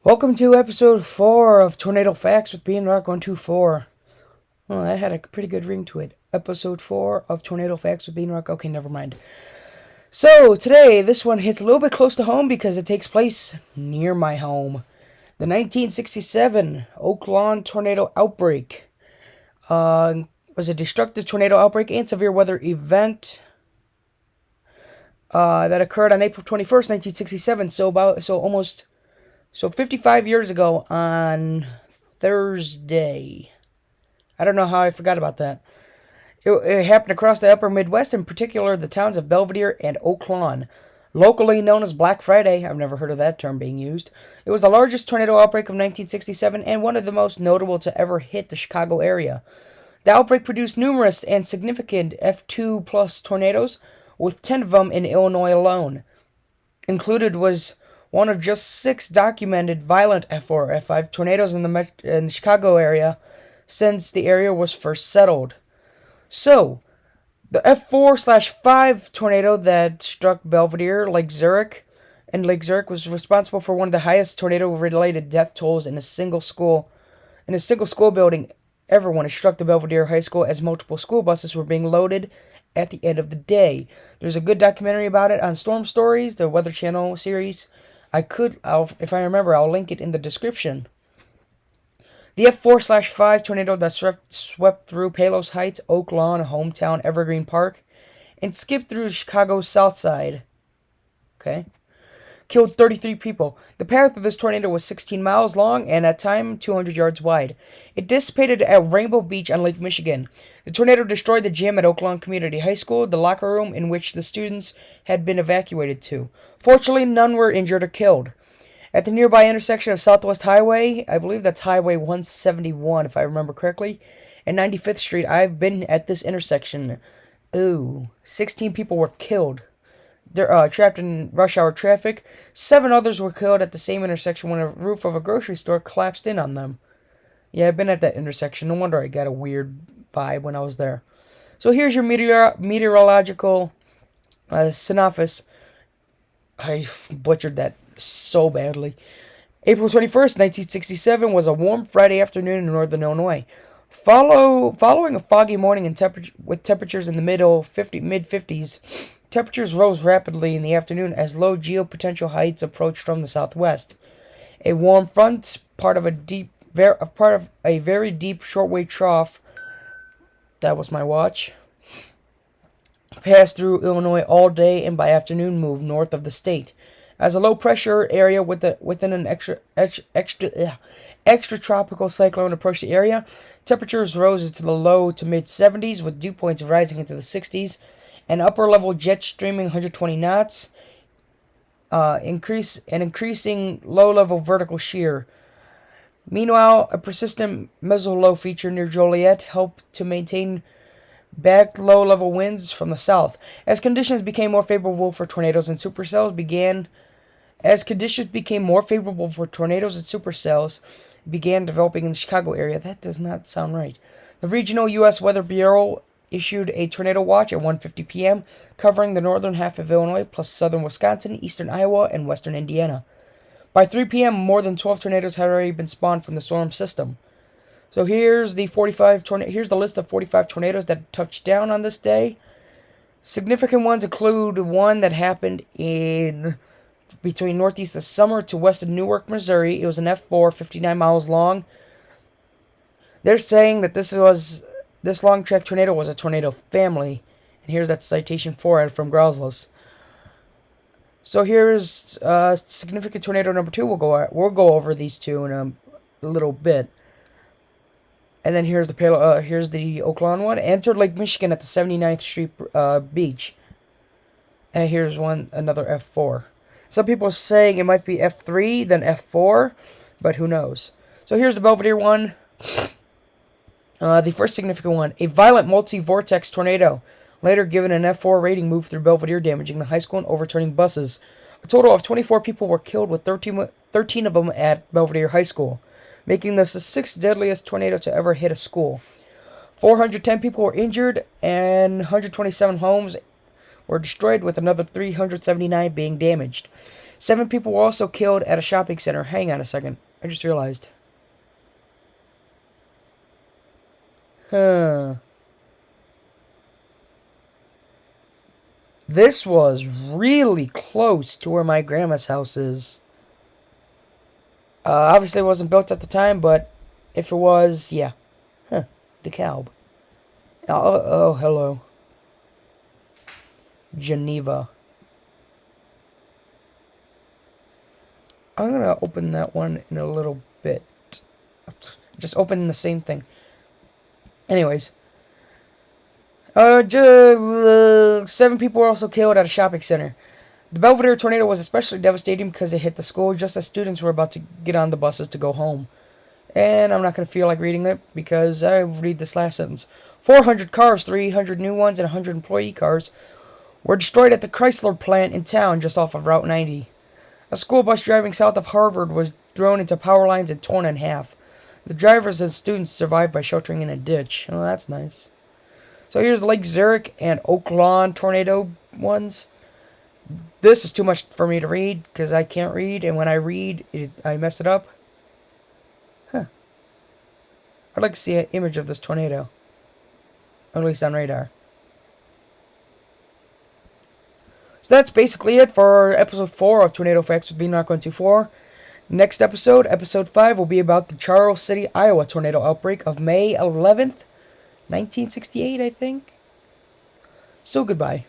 Welcome to episode 4 of Tornado Facts with Beanrock124. Well, that had a pretty good ring to it. Episode 4 of Tornado Facts with Beanrock. Okay, never mind. So, today, this one hits a little bit close to home because it takes place near my home. The 1967 Oak Lawn tornado outbreak was a destructive tornado outbreak and severe weather event that occurred on April 21st, 1967. So 55 years ago on Thursday. I don't know how I forgot about that. It happened across the upper Midwest, in particular the towns of Belvedere and Oak Lawn, locally known as Black Friday. I've never heard of that term being used. It was the largest tornado outbreak of 1967 and one of the most notable to ever hit the Chicago area. The outbreak produced numerous and significant F2 plus tornadoes, with 10 of them in Illinois alone. Included was one of just 6 documented violent F4 or F5 tornadoes in the Chicago area since the area was first settled. So, the F4/5 tornado that struck Belvedere, Lake Zurich was responsible for one of the highest tornado-related death tolls in a single school building ever when it struck the Belvedere High School, as multiple school buses were being loaded at the end of the day. There's a good documentary about it on Storm Stories, the Weather Channel series. If I remember, I'll link it in the description. The F4/5 tornado that swept through Palos Heights, Oak Lawn, hometown Evergreen Park, and skipped through Chicago's south side. Killed 33 people. The path of this tornado was 16 miles long and at time 200 yards wide. It dissipated at Rainbow Beach on Lake Michigan. The tornado destroyed the gym at Oak Lawn Community High School, the locker room in which the students had been evacuated to. Fortunately, none were injured or killed. At the nearby intersection of Southwest Highway, I believe that's Highway 171 if I remember correctly, and 95th Street, I've been at this intersection. 16 people were killed. They're trapped in rush hour traffic. 7 others were killed at the same intersection when a roof of a grocery store collapsed in on them. Yeah, I've been at that intersection. No wonder I got a weird vibe when I was there. So here's your meteorological synopsis. I butchered that so badly. April 21st, 1967 was a warm Friday afternoon in northern Illinois. Following a foggy morning with temperatures in the mid-50s, temperatures rose rapidly in the afternoon as low geopotential heights approached from the southwest. A warm front, part of a very deep shortwave trough, that was my watch, passed through Illinois all day and by afternoon moved north of the state. As a low-pressure area within an extratropical cyclone approached the area, temperatures rose into the low to mid-70s, with dew points rising into the 60s, and upper-level jets streaming 120 knots, increasing low-level vertical shear. Meanwhile, a persistent meso-low feature near Joliet helped to maintain back low-level winds from the south. As conditions became more favorable for tornadoes and supercells began developing in the Chicago area. That does not sound right. The regional U.S. Weather Bureau issued a tornado watch at 1:50 p.m., covering the northern half of Illinois, plus southern Wisconsin, eastern Iowa, and western Indiana. By 3 p.m., more than 12 tornadoes had already been spawned from the storm system. So here's the list of 45 tornadoes that touched down on this day. Significant ones include one that happened between northeast of Summer to west of Newark, Missouri. It was an F4, 59 miles long. They're saying that this long track tornado was a tornado family. And here's that citation for it from Growsless. So here's significant tornado number 2. We'll go over these two in a little bit. And then here's the Oak Lawn one. Entered Lake Michigan at the 79th Street beach. And here's another F4. Some people are saying it might be F3, then F4, but who knows. So here's the Belvedere one. The first significant one. A violent multi-vortex tornado, later given an F4 rating, moved through Belvedere, damaging the high school and overturning buses. A total of 24 people were killed, with 13 of them at Belvedere High School, making this the 6th deadliest tornado to ever hit a school. 410 people were injured, and 127 homes were destroyed, with another 379 being damaged. 7 people were also killed at a shopping center. Hang on a second. I just realized. Huh. This was really close to where my grandma's house is. Obviously, it wasn't built at the time, but if it was, yeah. Huh. DeKalb. Oh, hello. Geneva. I'm going to open that one in a little bit. Just open the same thing. Anyways. 7 people were also killed at a shopping center. The Belvedere tornado was especially devastating because it hit the school just as students were about to get on the buses to go home. And I'm not going to feel like reading it because I read this last sentence. 400 cars, 300 new ones, and 100 employee cars were destroyed at the Chrysler plant in town just off of Route 90. A school bus driving south of Harvard was thrown into power lines and torn in half. The drivers and students survived by sheltering in a ditch. Oh, that's nice. So here's Lake Zurich and Oak Lawn tornado ones. This is too much for me to read because I can't read, and when I read, I mess it up. Huh. I'd like to see an image of this tornado. At least on radar. So that's basically it for episode 4 of Tornado Facts with Beanrock124. Next episode, episode 5, will be about the Charles City, Iowa tornado outbreak of May 11th, 1968, I think. So goodbye.